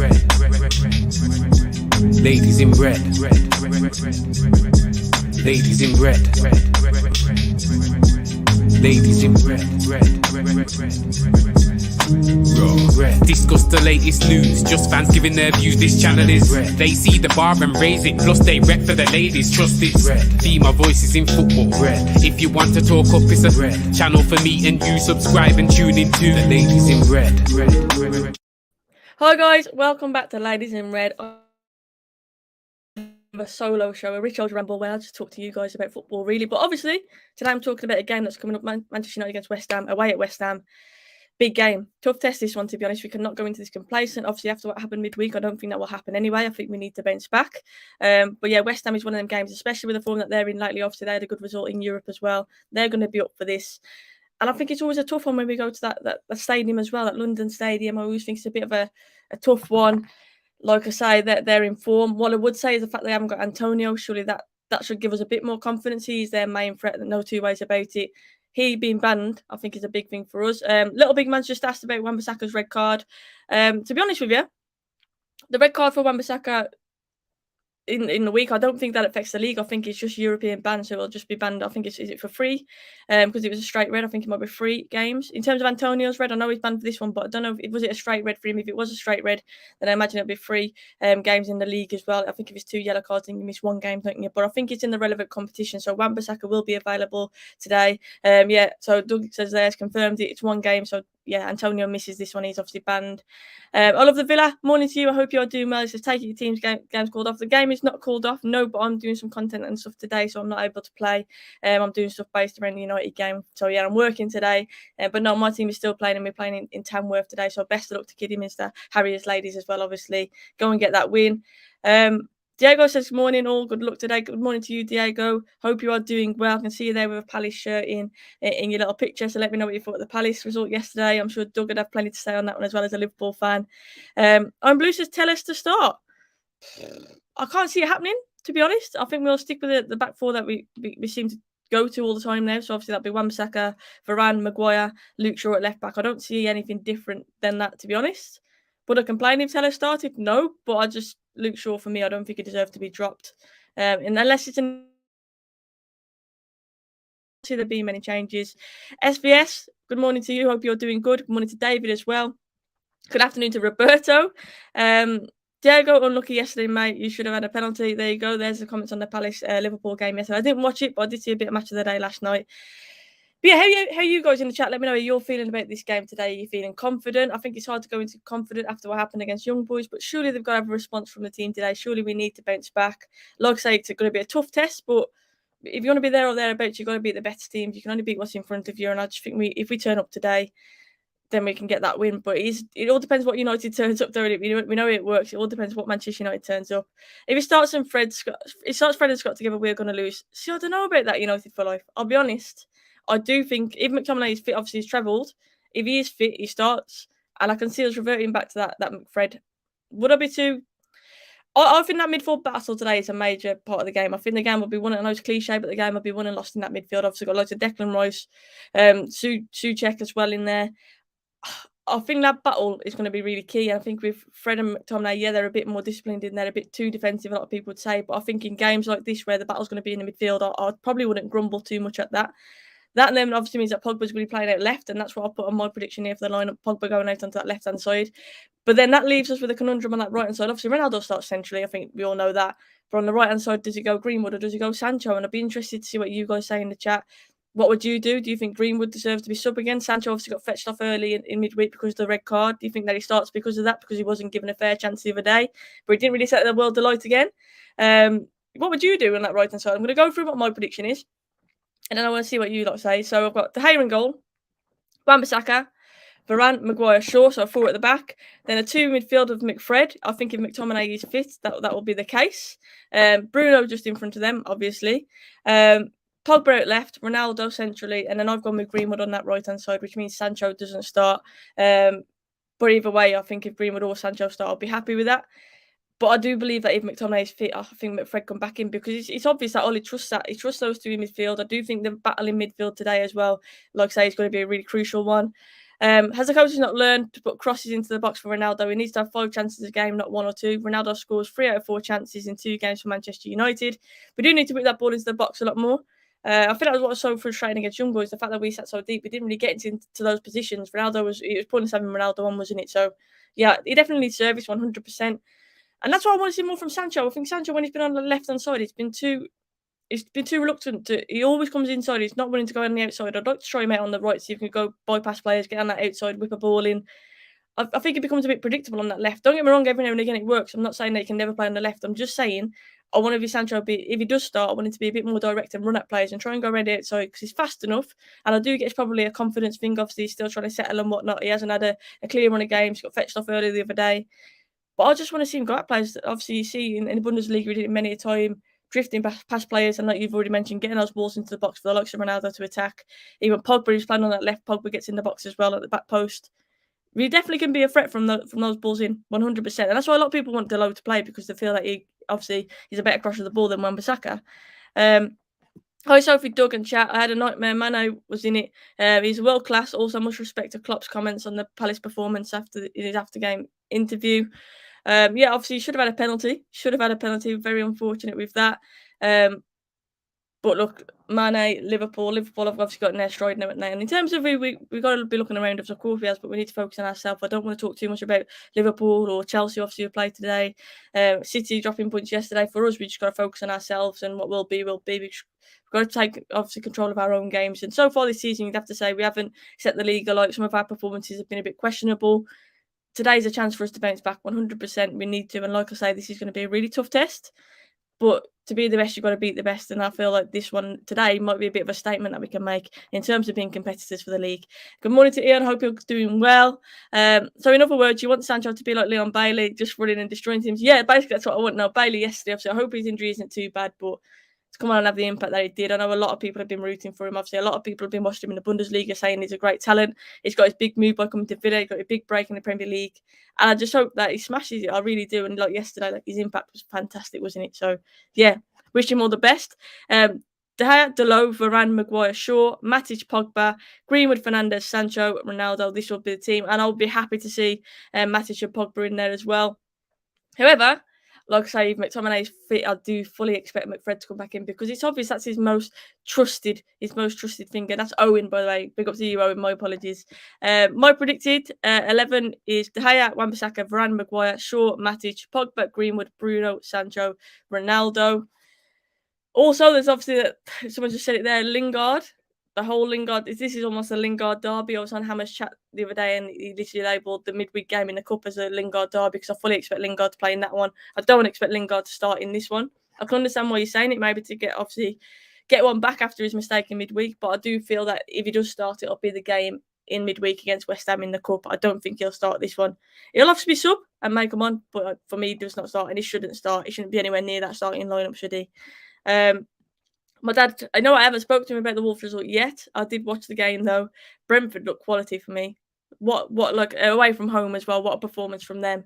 Ladies in red. Ladies in red. Ladies in red. Discuss the latest news, just fans giving their views. This channel is red. They see the bar and raise it, plus they rep for the ladies. Trust it's red. Female voices in football. Red. If you want to talk up, it's a red channel for me and you. Subscribe and tune into the Ladies in Red. Hi guys, welcome back to Ladies in Red. A solo show, a rich old ramble where I'll just talk to you guys about football really. But obviously today I'm talking about a game that's coming up, Manchester United against West Ham, away at West Ham. Big game, tough test this one, to be honest. We cannot go into this complacent. Obviously after what happened midweek, I don't think that will happen anyway. I think we need to bounce back. But yeah, West Ham is one of them games, especially with the form that they're in lately. Obviously they had a good result in Europe as well. They're going to be up for this. And I think it's always a tough one when we go to that stadium as well, that London Stadium. I always think it's a bit of a tough one. Like I say, they're in form. What I would say is the fact they haven't got Antonio. Surely that should give us a bit more confidence. He's their main threat. No two ways about it. He being banned, I think, is a big thing for us. Little Big Man's just asked about Wan-Bissaka's red card. To be honest with you, the red card for Wan-Bissaka in the week, I don't think that affects the league. I think it's just European ban, so it'll just be banned. I think is it for free? Because it was a straight red. I think it might be 3 games. In terms of Antonio's red, I know he's banned for this one, but I don't know if was it a straight red for him. If it was a straight red, then I imagine it'll be 3 games in the league as well. I think if it's 2 yellow cards, then you miss 1 game, don't you? But I think it's in the relevant competition. So Wan-Bissaka will be available today. Yeah. So Doug says there's confirmed it's 1 game. So yeah, Antonio misses this one. He's obviously banned. I love the Villa. Morning to you. I hope you're doing well. It says take your team's game's called off. The game is not called off. No, but I'm doing some content and stuff today, so I'm not able to play. I'm doing stuff based around the United game. So yeah, I'm working today. But no, my team is still playing, and we're playing in Tamworth today. So best of luck to Kidderminster, Harriers ladies as well. Obviously, go and get that win. Diego says, good morning, all. Good luck today. Good morning to you, Diego. Hope you are doing well. I can see you there with a Palace shirt in your little picture. So let me know what you thought of the Palace result yesterday. I'm sure Doug would have plenty to say on that one as well as a Liverpool fan. I'm Blue says, tell us to start. I can't see it happening, to be honest. I think we'll stick with the back four that we seem to go to all the time now. So obviously that'll be Wan-Bissaka, Varane, Maguire, Luke Shaw at left back. I don't see anything different than that, to be honest. Would I complain if Teller started? No, but Luke Shaw, for me, I don't think he deserves to be dropped. And unless it's an there be many changes. SVS, good morning to you. Hope you're doing good. Good morning to David as well. Good afternoon to Roberto. Diego, unlucky yesterday, mate. You should have had a penalty. There you go. There's the comments on the Palace Liverpool game yesterday. I didn't watch it, but I did see a bit of match of the day last night. But yeah, how you guys in the chat? Let me know how you're feeling about this game today. Are you feeling confident? I think it's hard to go into confident after what happened against Young Boys, but surely they've got to have a response from the team today. Surely we need to bounce back. Like I say, it's going to be a tough test, but if you want to be there or thereabouts, you've got to beat the better teams. You can only beat what's in front of you. And I just think if we turn up today, then we can get that win. But it all depends what United turns up, don't it? We know it works. It all depends what Manchester United turns up. If it starts and Fred and Scott together, we're going to lose. See, I don't know about that United for life. I'll be honest. I do think if McTominay is fit, obviously he's travelled. If he is fit, he starts. And I can see us reverting back to that Mcfred. Would I be too... I think that midfield battle today is a major part of the game. I think the game will be won, and I know it's cliche, but the game will be won and lost in that midfield. Obviously got loads of Declan Rice, Souček as well in there. I think that battle is going to be really key. I think with Fred and McTominay, yeah, they're a bit more disciplined in there, a bit too defensive, a lot of people would say. But I think in games like this where the battle's going to be in the midfield, I probably wouldn't grumble too much at that. That then obviously means that Pogba's going to be playing out left, and that's what I'll put on my prediction here for the lineup. Pogba going out onto that left-hand side. But then that leaves us with a conundrum on that right-hand side. Obviously, Ronaldo starts centrally. I think we all know that. But on the right-hand side, does he go Greenwood or does he go Sancho? And I'd be interested to see what you guys say in the chat. What would you do? Do you think Greenwood deserves to be sub again? Sancho obviously got fetched off early in midweek because of the red card. Do you think that he starts because of that? Because he wasn't given a fair chance the other day, but he didn't really set the world alight again. What would you do on that right-hand side? I'm going to go through what my prediction is, and then I want to see what you lot say. So I've got De Gea in goal, Wan-Bissaka, Varane, Maguire, Shaw, so 4 at the back. Then a 2 midfield of Mcfred. I think if McTominay is fit, that will be the case. Bruno just in front of them, obviously. Pogba at left, Ronaldo centrally, and then I've gone with Greenwood on that right-hand side, which means Sancho doesn't start. But either way, I think if Greenwood or Sancho start, I'll be happy with that. But I do believe that if McTominay is fit, I think Mcfred come back in because it's obvious that Ollie trusts that. He trusts those 2 in midfield. I do think the battle in midfield today as well, like I say, is going to be a really crucial one. Has the coaches not learned to put crosses into the box for Ronaldo? He needs to have 5 chances a game, not 1 or 2. Ronaldo scores 3 out of 4 chances in 2 games for Manchester United. We do need to put that ball into the box a lot more. I think that was what was so frustrating against Young Boys, the fact that we sat so deep. We didn't really get into those positions. It was pointless having Ronaldo on, wasn't it? So, yeah, he definitely needs service 100%. And that's why I want to see more from Sancho. I think Sancho, when he's been on the left-hand side, he's been too reluctant to. He always comes inside. He's not willing to go on the outside. I'd like to try him out on the right, so you can go bypass players, get on that outside, whip a ball in. I think it becomes a bit predictable on that left. Don't get me wrong, every now and again it works. I'm not saying that he can never play on the left. I'm just saying I want to be Sancho. If he does start, I want him to be a bit more direct and run at players and try and go around the outside because he's fast enough. And I do get it's probably a confidence thing. Obviously, he's still trying to settle and whatnot. He hasn't had a clear run of games. He got fetched off earlier the other day. But I just want to see him go at players. Obviously, you see in the Bundesliga, we did it many a time, drifting past players, and like you've already mentioned, getting those balls into the box for the likes of Ronaldo to attack. Even Pogba, who's playing on that left, Pogba gets in the box as well at the back post. We definitely can be a threat from those balls in 100%, and that's why a lot of people want Delo to play because they feel that he's a better crosser of the ball than Wan-Bissaka. Hi Sophie, Doug and chat. I had a nightmare. Mano was in it. He's world class. Also, much respect to Klopp's comments on the Palace performance in his after game interview. Obviously, he should have had a penalty. Very unfortunate with that. But look, Mane, Liverpool have obviously got in their stride now. And in terms of who we've got to be looking around us, of course we have, but we need to focus on ourselves. I don't want to talk too much about Liverpool or Chelsea, obviously, who played today. City dropping points yesterday. For us, we just got to focus on ourselves and what will be. We've got to take, obviously, control of our own games. And so far this season, you'd have to say we haven't set the league alight. Some of our performances have been a bit questionable. Today's a chance for us to bounce back 100%. We need to. And like I say, this is going to be a really tough test. But to be the best, you've got to beat the best. And I feel like this one today might be a bit of a statement that we can make in terms of being competitors for the league. Good morning to Ian. Hope you're doing well. So in other words, you want Sancho to be like Leon Bailey, just running and destroying teams. Yeah, basically that's what I want now. Bailey yesterday, obviously, I hope his injury isn't too bad, but to come on and have the impact that he did. I know a lot of people have been rooting for him. Obviously, a lot of people have been watching him in the Bundesliga saying he's a great talent. He's got his big move by coming to Villa. He got a big break in the Premier League. And I just hope that he smashes it. I really do. And like yesterday, like his impact was fantastic, wasn't it? So, yeah, wish him all the best. De Gea, Delo, Varane, Maguire, Shaw, Matic, Pogba, Greenwood, Fernandes, Sancho, Ronaldo. This will be the team. And I'll be happy to see Matic and Pogba in there as well. However, like I say, if McTominay is fit, I do fully expect Mcfred to come back in because it's obvious that's his most trusted finger. That's Owen, by the way. Big up to you, Owen. My apologies. My predicted 11 is De Gea, Wan-Bissaka, Varane, Maguire, Shaw, Matic, Pogba, Greenwood, Bruno, Sancho, Ronaldo. Also, there's obviously someone just said it there, Lingard. The whole Lingard, this is almost a Lingard derby. I was on Hammer's chat the other day and he literally labelled the midweek game in the Cup as a Lingard derby because I fully expect Lingard to play in that one. I don't expect Lingard to start in this one. I can understand why you're saying it, maybe to get one back after his mistake in midweek, but I do feel that if he does start, it'll be the game in midweek against West Ham in the Cup. I don't think he'll start this one. He'll have to be sub and make him on, but for me, he does not start and he shouldn't start. He shouldn't be anywhere near that starting lineup, should he? My dad, I know I haven't spoken to him about the Wolves result yet. I did watch the game though. Brentford looked quality for me. What like away from home as well. What a performance from them.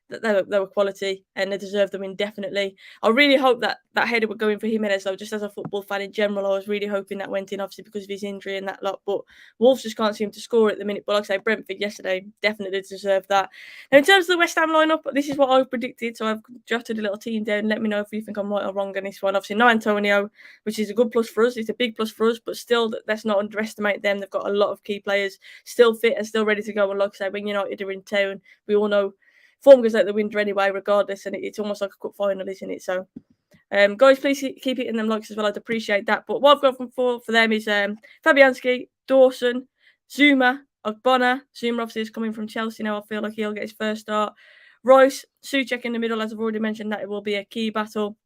They were quality and they deserved them indefinitely. I really hope that header would go in for Jimenez though. Just as a football fan in general, I was really hoping that went in, obviously because of his injury and that lot. But Wolves just can't seem to score at the minute. But like I say, Brentford yesterday definitely deserved that. Now in terms of the West Ham lineup, this is what I've predicted. So I've jotted a little team down. Let me know if you think I'm right or wrong on this one. Obviously, no Antonio, which is a good plus for us. It's a big plus for us, but still, let's not underestimate them. They've got a lot of key players still fit and still ready to go. And like I say, when United are in town, we all know form goes out the window anyway, regardless, and it's almost like a cup final, isn't it? So, guys, please keep hitting them likes as well. I'd appreciate that. But what I've got for them is Fabianski, Dawson, Zuma, Ogbonna. Zuma obviously is coming from Chelsea now. I feel like he'll get his first start. Royce, Souček in the middle, as I've already mentioned, that it will be a key battle.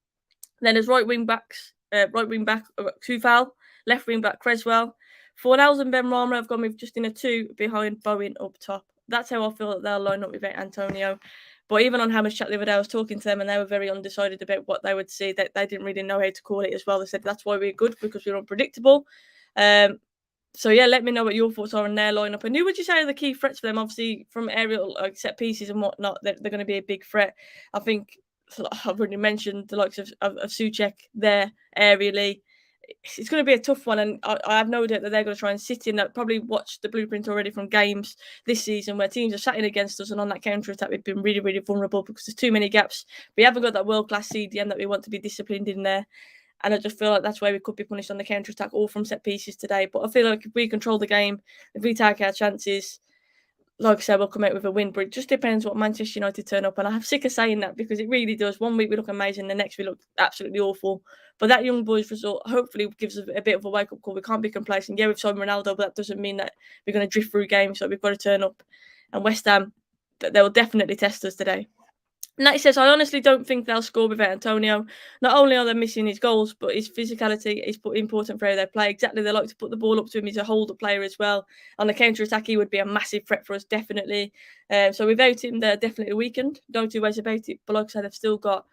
Then there's right wing back Kufal, left wing back Creswell. Fornals and Ben Rama have gone with just in a 2 behind Bowen up top. That's how I feel that they'll line up without Antonio. But even on Hammer's chat the other day, I was talking to them and they were very undecided about what they would see. They didn't really know how to call it as well. They said that's why we're good, because we're unpredictable. So yeah, let me know what your thoughts are on their lineup. And who would you say are the key threats for them? Obviously, from aerial set pieces and whatnot, they're going to be a big threat. I think I've already mentioned the likes of Souček there aerially. it's going to be a tough one, and I have no doubt that they're going to try and sit in. Probably watched the blueprint already from games this season where teams are sat in against us, and on that counter attack we've been really, really vulnerable because there's too many gaps. We haven't got that world class CDM that we want to be disciplined in there, and I just feel like that's where we could be punished on the counter attack or from set pieces today. But I feel like if we control the game, if we take our chances, like I said, we'll come out with a win, but it just depends what Manchester United turn up. And I'm sick of saying that because it really does. One week we look amazing, the next we look absolutely awful. But that young boys result hopefully gives us a bit of a wake up call. We can't be complacent. Yeah, we've signed Ronaldo, but that doesn't mean that we're going to drift through games. So we've got to turn up. And West Ham, they will definitely test us today. And that he says, I honestly don't think they'll score without Antonio. Not only are they missing his goals, but his physicality is important for how they play. Exactly, they like to put the ball up to him. He's a hold-up player as well. On the counter-attack, he would be a massive threat for us, definitely. So without him, they're definitely weakened. No two ways about it. But like I said, they've still got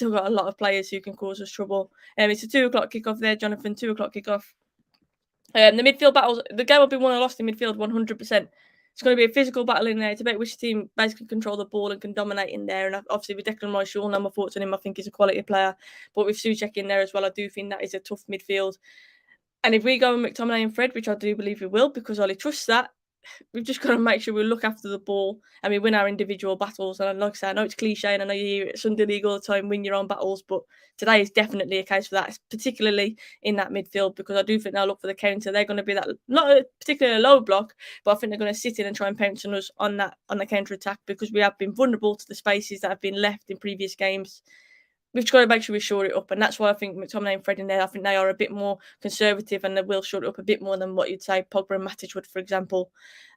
a lot of players who can cause us trouble. It's a 2 o'clock kickoff there, Jonathan. 2 o'clock kickoff. The midfield battles, the game will be won or lost in midfield 100%. It's going to be a physical battle in there. It's about which team basically control the ball and can dominate in there. And obviously with Declan Rice, you all know my thoughts on him. I think he's a quality player. But with Souček in there as well, I do think that is a tough midfield. And if we go with McTominay and Fred, which I do believe we will, because Ollie trusts that, we've just got to make sure we look after the ball and we win our individual battles. And like I said, I know it's cliche and I know you hear it Sunday League all the time, win your own battles, but today is definitely a case for that, particularly in that midfield, because I do think they'll look for the counter. They're going to be that, not a particularly low block, but I think they're going to sit in and try and pounce on us on the counter attack, because we have been vulnerable to the spaces that have been left in previous games. We've just got to make sure we shore it up, and that's why I think McTominay and Fred in there, I think they are a bit more conservative and they will shore it up a bit more than what you'd say Pogba and Matic would, for example.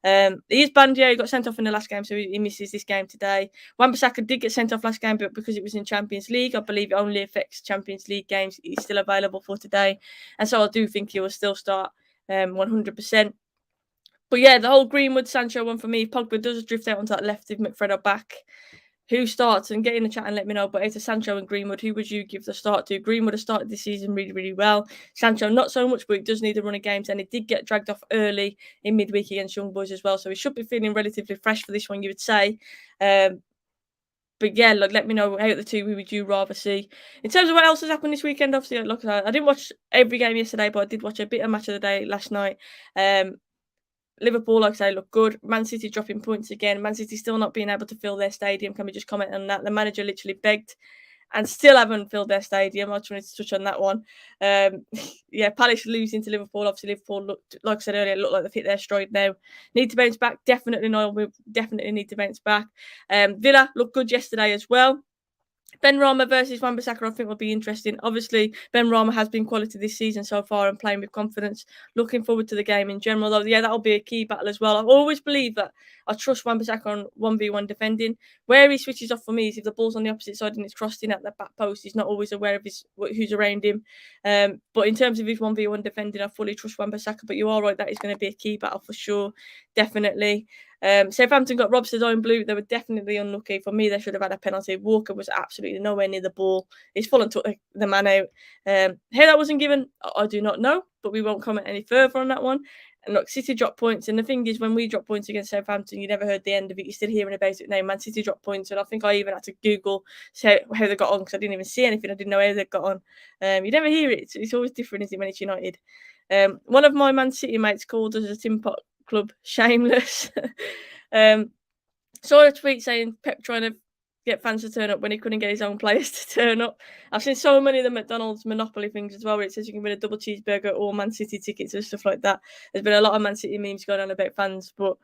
He is banned, yeah, he got sent off in the last game, so he misses this game today. Wan-Bissaka did get sent off last game, but because it was in Champions League, I believe it only affects Champions League games. He's still available for today, and so I do think he will still start 100%. But yeah, the whole Greenwood Sancho one for me, Pogba does drift out onto that left if Mcfred are back. Who starts? And get in the chat and let me know. But it's a Sancho and Greenwood. Who would you give the start to? Greenwood has started this season really, really well. Sancho, not so much, but he does need a run of games. And he did get dragged off early in midweek against Young Boys as well. So he should be feeling relatively fresh for this one, you would say. But yeah, look, let me know out of the two who would you rather see. In terms of what else has happened this weekend, obviously, look, I didn't watch every game yesterday, but I did watch a bit of Match of the Day last night. Liverpool, like I say, look good. Man City dropping points again. Man City still not being able to fill their stadium. Can we just comment on that? The manager literally begged and still haven't filled their stadium. I just wanted to touch on that one. Yeah, Palace losing to Liverpool. Obviously, Liverpool looked, like I said earlier, looked like they've hit their stride now. Need to bounce back. Definitely no. We definitely need to bounce back. Villa looked good yesterday as well. Benrahma versus Wan-Bissaka, I think will be interesting. Obviously, Benrahma has been quality this season so far and playing with confidence. Looking forward to the game in general, though. Yeah, that'll be a key battle as well. I always believe that I trust Wan-Bissaka on 1v1 defending. Where he switches off for me is if the ball's on the opposite side and it's crossed in at the back post. He's not always aware of who's around him. But in terms of his 1v1 defending, I fully trust Wan-Bissaka. But you are right, that is going to be a key battle for sure. Definitely. Southampton got robbed to own blue. They were definitely unlucky. For me, they should have had a penalty. Walker was absolutely nowhere near the ball. He's full and took the man out. How that wasn't given, I do not know, but we won't comment any further on that one. And look, City dropped points. And the thing is, when we drop points against Southampton, you never heard the end of it. You're still hearing about it now. Man City dropped points. And I think I even had to Google how they got on because I didn't even see anything. I didn't know how they got on. You never hear it. It's always different, isn't it, when it's United? One of my Man City mates called us a Tin Pot Club shameless. Saw a tweet saying Pep trying to get fans to turn up when he couldn't get his own players to turn up. I've seen so many of the McDonald's Monopoly things as well, where it says you can win a double cheeseburger or Man City tickets and stuff like that. There's been a lot of Man City memes going on about fans, but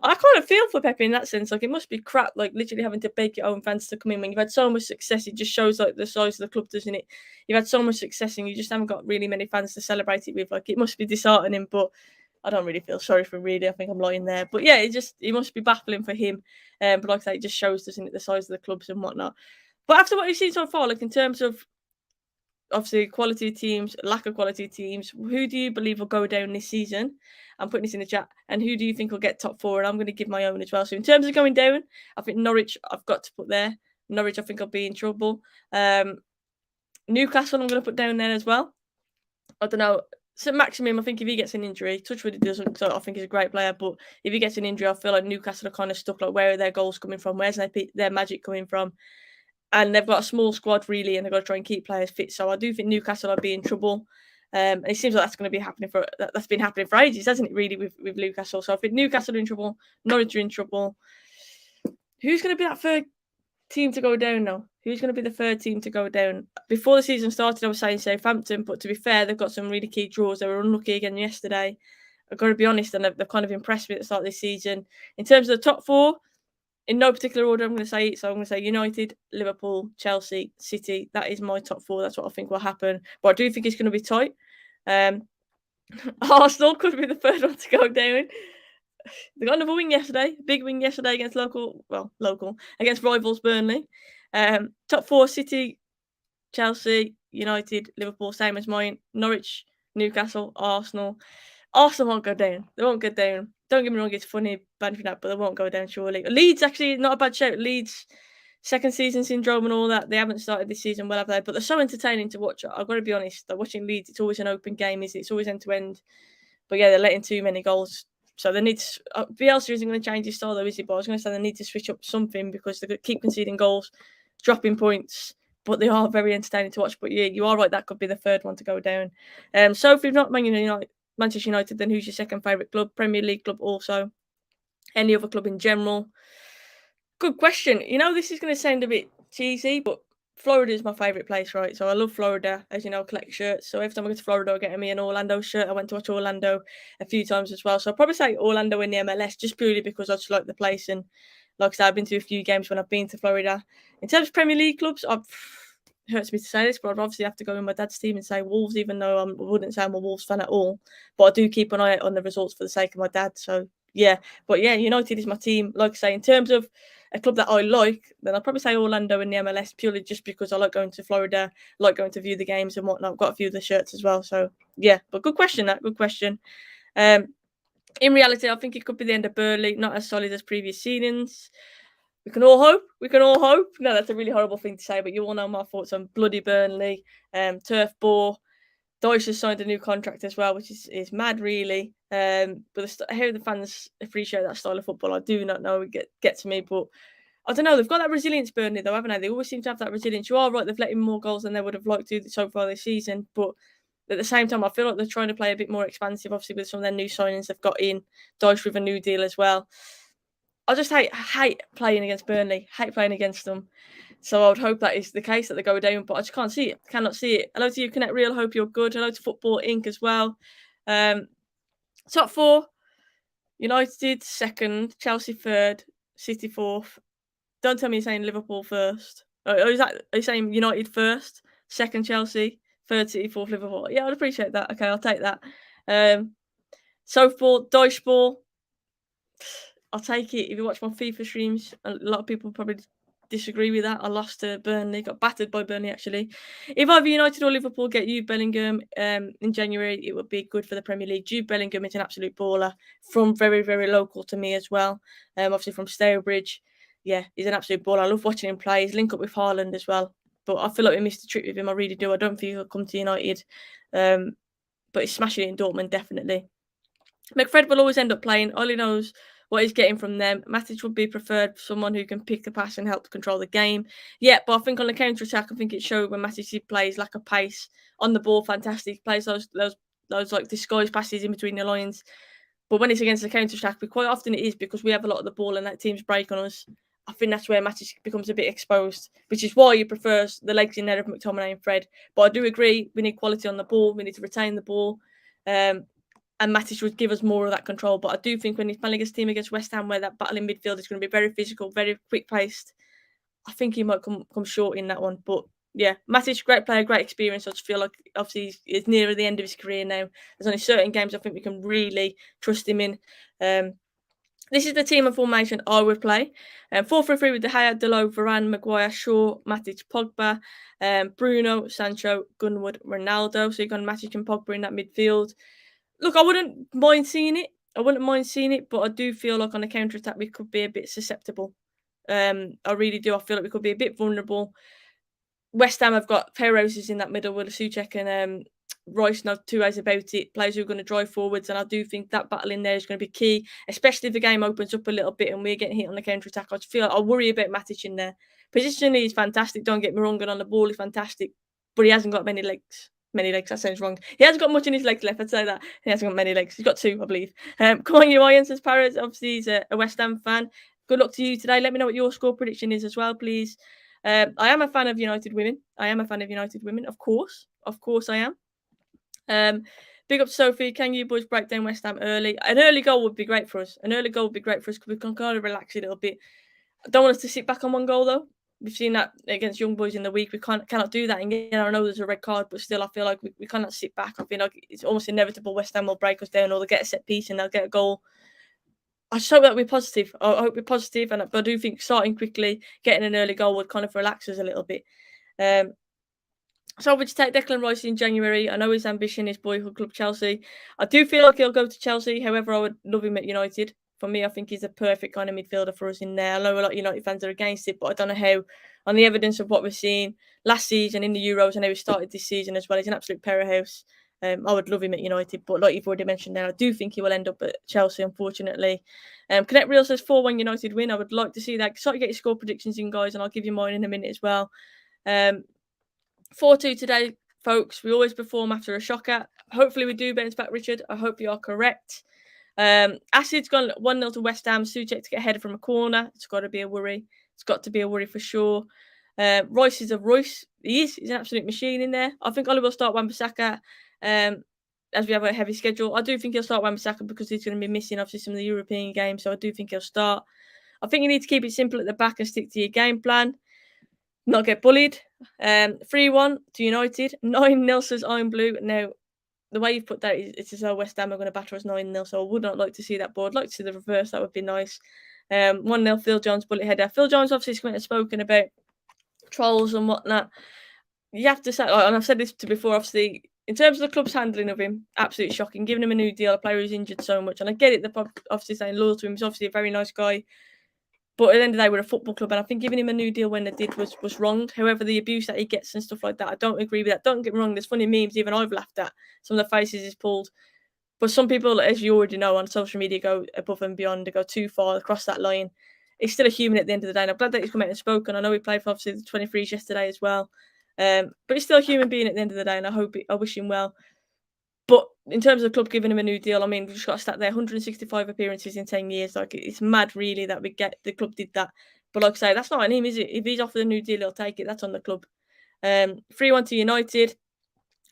I kind of feel for Pep in that sense. Like, it must be crap, like literally having to beg your own fans to come in when you've had so much success. It just shows like the size of the club, doesn't it? You've had so much success and you just haven't got really many fans to celebrate it with. Like, it must be disheartening, but I don't really feel sorry for him, really. I think I'm lying there. But yeah, it must be baffling for him. But like I say, it just shows, doesn't it, the size of the clubs and whatnot. But after what you've seen so far, like in terms of obviously quality teams, lack of quality teams, who do you believe will go down this season? I'm putting this in the chat. And who do you think will get top four? And I'm going to give my own as well. So in terms of going down, I think Norwich I've got to put there. Norwich, I think I'll be in trouble. Newcastle, I'm going to put down there as well. I don't know. St. Maximum, I think if he gets an injury, Touchwood he doesn't, so I think he's a great player, but if he gets an injury, I feel like Newcastle are kind of stuck, like where are their goals coming from? Where's their magic coming from? And they've got a small squad, really, and they've got to try and keep players fit. So I do think Newcastle will be in trouble. And it seems like that's going to be happening that's been happening for ages, hasn't it? Really, with Newcastle. So I think Newcastle are in trouble, Norwich are in trouble. Who's going to be that third team to go down now? Who's going to be the third team to go down? Before the season started, I was saying Southampton, but to be fair, they've got some really key draws. They were unlucky again yesterday. I've got to be honest, and they've kind of impressed me at the start of this season. In terms of the top four, in no particular order, I'm going to say it. So I'm going to say United, Liverpool, Chelsea, City. That is my top four. That's what I think will happen. But I do think it's going to be tight. Arsenal could be the third one to go down. They got another win yesterday. Big win yesterday against against rivals Burnley. Top four: City, Chelsea, United, Liverpool, same as mine. Norwich, Newcastle, Arsenal. Arsenal won't go down. They won't go down. Don't get me wrong, it's funny banting that, but they won't go down surely. Leeds actually not a bad shout. Leeds, second season syndrome and all that. They haven't started this season well, have they? But they're so entertaining to watch. I've got to be honest. Watching Leeds, it's always an open game, is it? It's always end to end. But yeah, they're letting too many goals. So they need to. Bielsa isn't going to change his style though, is he? But I was going to say they need to switch up something because they keep conceding goals, dropping points. But they are very entertaining to watch. But yeah, you are right. That could be the third one to go down. So if we've not Manchester United, then who's your second favourite club? Premier League club also? Any other club in general? Good question. This is going to sound a bit cheesy, but Florida is my favourite place, right? So I love Florida, as you know, collect shirts. So every time I go to Florida, I get me an Orlando shirt. I went to watch Orlando a few times as well. So I'll probably say Orlando in the MLS just purely because I just like the place. And like I said, I've been to a few games when I've been to Florida. In terms of Premier League clubs, it hurts me to say this, but I'd obviously have to go in my dad's team and say Wolves, even though I wouldn't say I'm a Wolves fan at all. But I do keep an eye on the results for the sake of my dad. So yeah, but yeah, United is my team. Like I say, in terms of a club that I like, then I'll probably say Orlando in the MLS purely just because I like going to Florida, like going to view the games and whatnot. I've got a few of the shirts as well. So yeah, but good question. Good question. In reality, I think it could be the end of Burnley, not as solid as previous seasons. We can all hope. No, that's a really horrible thing to say, but you all know my thoughts on bloody Burnley. Turf Bore. Dyche has signed a new contract as well, which is mad, really. But how the fans appreciate that style of football, I do not know. It get to me, but I don't know. They've got that resilience, Burnley, though, haven't they? They always seem to have that resilience. You are right; they've let in more goals than they would have liked to so far this season. But at the same time, I feel like they're trying to play a bit more expansive, obviously, with some of their new signings they've got in. Dyche with a new deal as well. I just hate playing against Burnley. Hate playing against them. So I would hope that is the case, that they go down, but I just can't see it. Cannot see it. Hello to you, Connect Real. Hope you're good. Hello to Football Inc. as well. Top four: United second, Chelsea third, City fourth. Don't tell me you're saying Liverpool first. Are you saying United first, second Chelsea, third City, fourth Liverpool? Yeah, I'd appreciate that. Okay, I'll take that. Soph ball, Dyche ball. I'll take it. If you watch my FIFA streams, a lot of people probably disagree with that. I lost to Burnley, got battered by Burnley actually. If either United or Liverpool get Jude Bellingham in January, it would be good for the Premier League. Jude Bellingham is an absolute baller, from very, very local to me as well. Obviously from Stourbridge. Yeah, he's an absolute baller. I love watching him play. He's linked up with Haaland as well. But I feel like we missed a trick with him. I really do. I don't think he'll come to United. But he's smashing it in Dortmund, definitely. Mcfred will always end up playing. Ollie knows what he's getting from them. Matic would be preferred, someone who can pick the pass and help control the game. Yeah, but I think on the counter attack, I think it showed when Matic plays lack of pace on the ball. Fantastic, he plays those like disguised passes in between the lines. But when it's against the counter attack, quite often it is because we have a lot of the ball and that teams break on us. I think that's where Matic becomes a bit exposed, which is why he prefers the legs in there of McTominay and Fred. But I do agree, we need quality on the ball. We need to retain the ball. And Matic would give us more of that control. But I do think when he's playing against team against West Ham, where that battle in midfield is going to be very physical, very quick-paced, I think he might come short in that one. But yeah, Matic, great player, great experience. I just feel like obviously he's nearer the end of his career now. There's only certain games I think we can really trust him in. This is the team and formation I would play. 4-3-3 with De Gea, Delo, Varane, Maguire, Shaw, Matic, Pogba, Bruno, Sancho, Gunwood, Ronaldo. So you've got Matic and Pogba in that midfield. Look, I wouldn't mind seeing it. But I do feel like on the counter-attack we could be a bit susceptible. I really do. I feel like we could be a bit vulnerable. West Ham have got Roses in that middle with Souček and Rice, no two ways about it. Players who are going to drive forwards, and I do think that battle in there is going to be key, especially if the game opens up a little bit and we're getting hit on the counter-attack. I worry about Matic in there. Positionally, he's fantastic, don't get me wrong, and on the ball, he's fantastic, but he hasn't got many legs. Many legs, that sounds wrong. He hasn't got much in his legs left, I'd say that. He hasn't got many legs. He's got 2, I believe. Come on, you Iron, says Parrots. Obviously, he's a West Ham fan. Good luck to you today. Let me know what your score prediction is as well, please. I am a fan of United Women. Of course. Of course I am. Big up to Sophie. Can you boys break down West Ham early? An early goal would be great for us. Because we can kind of relax a little bit. I don't want us to sit back on one goal, though. We've seen that against Young Boys in the week. We cannot do that. And I know there's a red card, but still, I feel like we cannot sit back. I feel like it's almost inevitable West Ham will break us down, or they'll get a set piece and they'll get a goal. I just hope that we're positive. I hope we're positive, but I do think starting quickly, getting an early goal would kind of relax us a little bit. So would you take Declan Rice in January? I know his ambition is boyhood club Chelsea. I do feel like he'll go to Chelsea. However, I would love him at United. For me, I think he's a perfect kind of midfielder for us in there. I know a lot of United fans are against it, but I don't know how. On the evidence of what we've seen last season in the Euros, and how he started this season as well, he's an absolute powerhouse. I would love him at United, but like you've already mentioned there, I do think he will end up at Chelsea, unfortunately. Connect Real says 4-1 United win. I would like to see that. Start to get your score predictions in, guys, and I'll give you mine in a minute as well. 4-2 today, folks. We always perform after a shocker. Hopefully we do bounce back, Richard. I hope you are correct. Acid's gone 1-0 to West Ham. Souček to get headed from a corner. It's got to be a worry. It's got to be a worry for sure. Royce is a Royce. He's an absolute machine in there. I think Oli will start Wan-Bissaka as we have a heavy schedule. I do think he'll start Wan-Bissaka because he's going to be missing, obviously, some of the European games. So I do think he'll start. I think you need to keep it simple at the back and stick to your game plan. Not get bullied. 3-1 to United. 9-0 says I'm blue. Now, the way you've put that, it's as though West Ham are going to batter us 9-0, so I would not like to see that board. I'd like to see the reverse, that would be nice. 1-0 Phil Jones bullet header. Phil Jones obviously has spoken about trolls and whatnot. You have to say, and I've said this before, obviously, in terms of the club's handling of him, absolutely shocking. Giving him a new deal, a player who's injured so much. And I get it, they're obviously saying loyal to him. He's obviously a very nice guy. But at the end of the day, we're a football club, and I think giving him a new deal when they did was wrong. However, the abuse that he gets and stuff like that, I don't agree with that. Don't get me wrong, there's funny memes, even I've laughed at some of the faces he's pulled. But some people, as you already know, on social media go above and beyond, they go too far across that line. He's still a human at the end of the day, and I'm glad that he's come out and spoken. I know he played for obviously the 23s yesterday as well. But he's still a human being at the end of the day, and I wish him well. But in terms of the club giving him a new deal, I mean, we've just got to start there. 165 appearances in 10 years. Like, it's mad, really, that the club did that. But like I say, that's not on him, is it? If he's offered a new deal, he'll take it. That's on the club. 3-1 to United.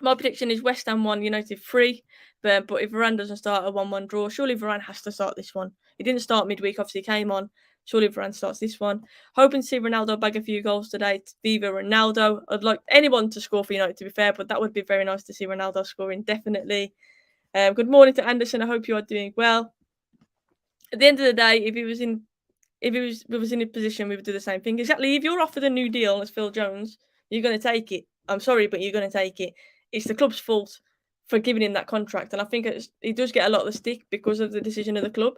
My prediction is West Ham 1, United 3. But if Varane doesn't start a 1-1 draw, surely Varane has to start this one. He didn't start midweek, obviously he came on. Surely Varane starts this one. Hoping to see Ronaldo bag a few goals today. Viva Ronaldo. I'd like anyone to score for United, to be fair, but that would be very nice to see Ronaldo scoring, definitely. Good morning to Anderson. I hope you are doing well. At the end of the day, if he was in a position, we would do the same thing. Exactly. If you're offered a new deal as Phil Jones, you're going to take it. I'm sorry, but you're going to take it. It's the club's fault for giving him that contract, and I think he does get a lot of the stick because of the decision of the club.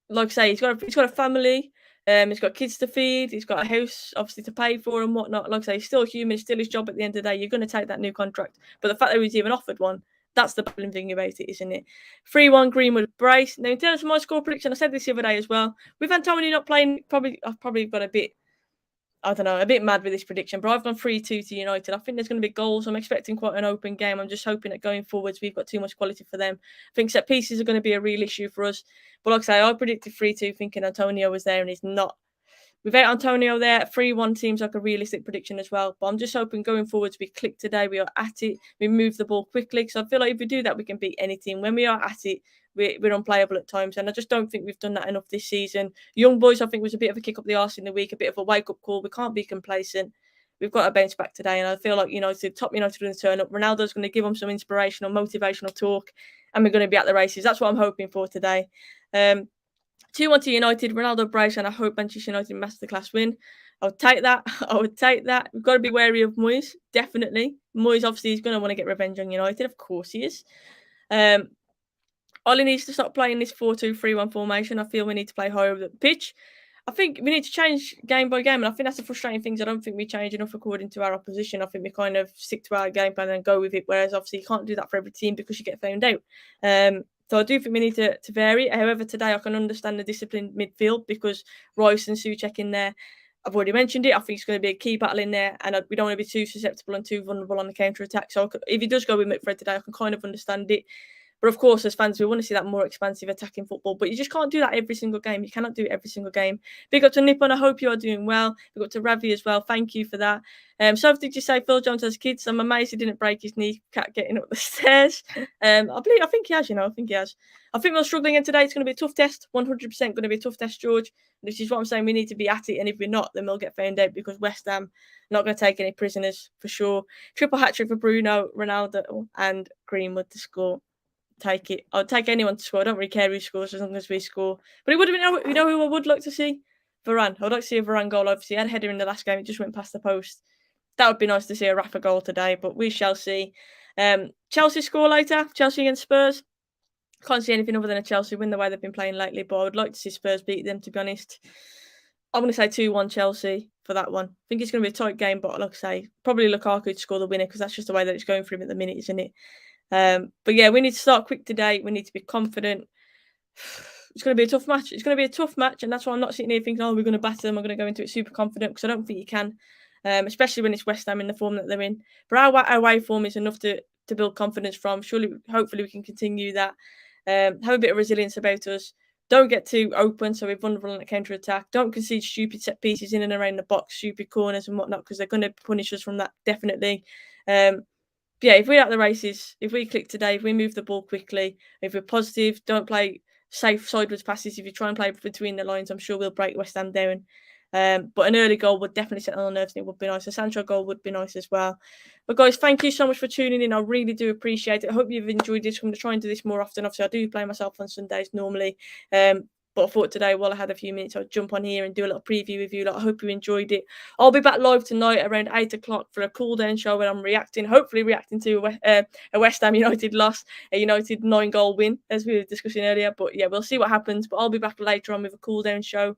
Like I say, he's got a family. He's got kids to feed. He's got a house, obviously, to pay for and whatnot. Like I say, he's still human. It's still his job at the end of the day. You're going to take that new contract. But the fact that he was even offered one, that's the baffling thing about it, isn't it? 3-1 Greenwood brace. Now, in terms of my score prediction, I said this the other day as well. With Antonio not playing, I've probably got a bit mad with this prediction, but I've gone 3-2 to United. I think there's going to be goals. I'm expecting quite an open game. I'm just hoping that going forwards, we've got too much quality for them. I think set pieces are going to be a real issue for us. But like I say, I predicted 3-2 thinking Antonio was there, and he's not. Without Antonio there, 3-1 seems like a realistic prediction as well. But I'm just hoping going forwards, we click today. We are at it. We move the ball quickly. Because I feel like if we do that, we can beat any team. When we are at it, we're unplayable at times. And I just don't think we've done that enough this season. Young Boys, I think, was a bit of a kick up the arse in the week, a bit of a wake-up call. We can't be complacent. We've got to bounce back today. And I feel like top United are going to turn up. Ronaldo's going to give them some inspirational, motivational talk. And we're going to be at the races. That's what I'm hoping for today. 2-1 to United, Ronaldo brace, and I hope Manchester United masterclass win. I would take that. We've got to be wary of Moyes, definitely. Moyes, obviously, is going to want to get revenge on United. Of course he is. Ollie needs to stop playing this 4-2-3-1 formation. I feel we need to play higher up the pitch. I think we need to change game by game, and I think that's the frustrating things. I don't think we change enough according to our opposition. I think we kind of stick to our game plan and go with it, whereas obviously you can't do that for every team because you get found out. So I do think we need to vary. However, today I can understand the disciplined midfield because Rice and Souček in there. I've already mentioned it. I think it's going to be a key battle in there, and we don't want to be too susceptible and too vulnerable on the counter attack. So if he does go with Mcfred today, I can kind of understand it. But of course, as fans, we want to see that more expansive attacking football. But you just can't do that every single game. You cannot do it every single game. Big up to Nippon. I hope you are doing well. Big up to Ravi as well. Thank you for that. Soph, did you say Phil Jones has kids? I'm amazed he didn't break his kneecap getting up the stairs. I think he has, I think he has. I think we're struggling in today. It's going to be a tough test. 100% going to be a tough test, George. This is what I'm saying. We need to be at it. And if we're not, then we'll get found out because West Ham not going to take any prisoners for sure. Triple hat trick for Bruno, Ronaldo, and Greenwood to score. Take it. I'll take anyone to score. I don't really care who scores as long as we score. But it would have been, who I would like to see? Varane. I'd like to see a Varane goal. Obviously, he had a header in the last game. It just went past the post. That would be nice to see a Rafa goal today, but we shall see. Chelsea score later. Chelsea against Spurs. Can't see anything other than a Chelsea win the way they've been playing lately, but I would like to see Spurs beat them, to be honest. I'm going to say 2-1 Chelsea for that one. I think it's going to be a tight game, but like I say, probably Lukaku to score the winner because that's just the way that it's going for him at the minute, isn't it? But yeah, we need to start quick today. We need to be confident. It's going to be a tough match. It's going to be a tough match, and that's why I'm not sitting here thinking, we're going to batter them. I'm going to go into it super confident because I don't think you can, especially when it's West Ham in the form that they're in. But our away form is enough to build confidence from. Hopefully, we can continue that. Have a bit of resilience about us. Don't get too open, so we're vulnerable on the counter attack. Don't concede stupid set pieces in and around the box, stupid corners and whatnot, because they're going to punish us from that, definitely. Yeah, if we're at the races, if we click today, if we move the ball quickly, if we're positive, don't play safe sideways passes. If you try and play between the lines, I'm sure we'll break West Ham down. But an early goal would definitely set on the nerves and it would be nice. A Sancho goal would be nice as well. But guys, thank you so much for tuning in. I really do appreciate it. I hope you've enjoyed this. I'm going to try and do this more often. Obviously, I do play myself on Sundays normally. But I thought today, while I had a few minutes, I'd jump on here and do a little preview with you. I hope you enjoyed it. I'll be back live tonight around 8 o'clock for a cool down show where I'm hopefully reacting to a West Ham United loss, a United 9-goal win, as we were discussing earlier. But yeah, we'll see what happens. But I'll be back later on with a cool down show.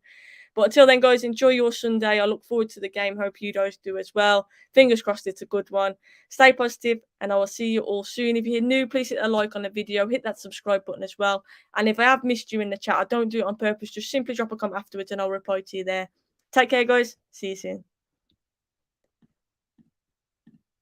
But until then, guys, enjoy your Sunday. I look forward to the game. Hope you guys do as well. Fingers crossed it's a good one. Stay positive, and I will see you all soon. If you're new, please hit a like on the video. Hit that subscribe button as well. And if I have missed you in the chat, I don't do it on purpose. Just simply drop a comment afterwards, and I'll reply to you there. Take care, guys. See you soon.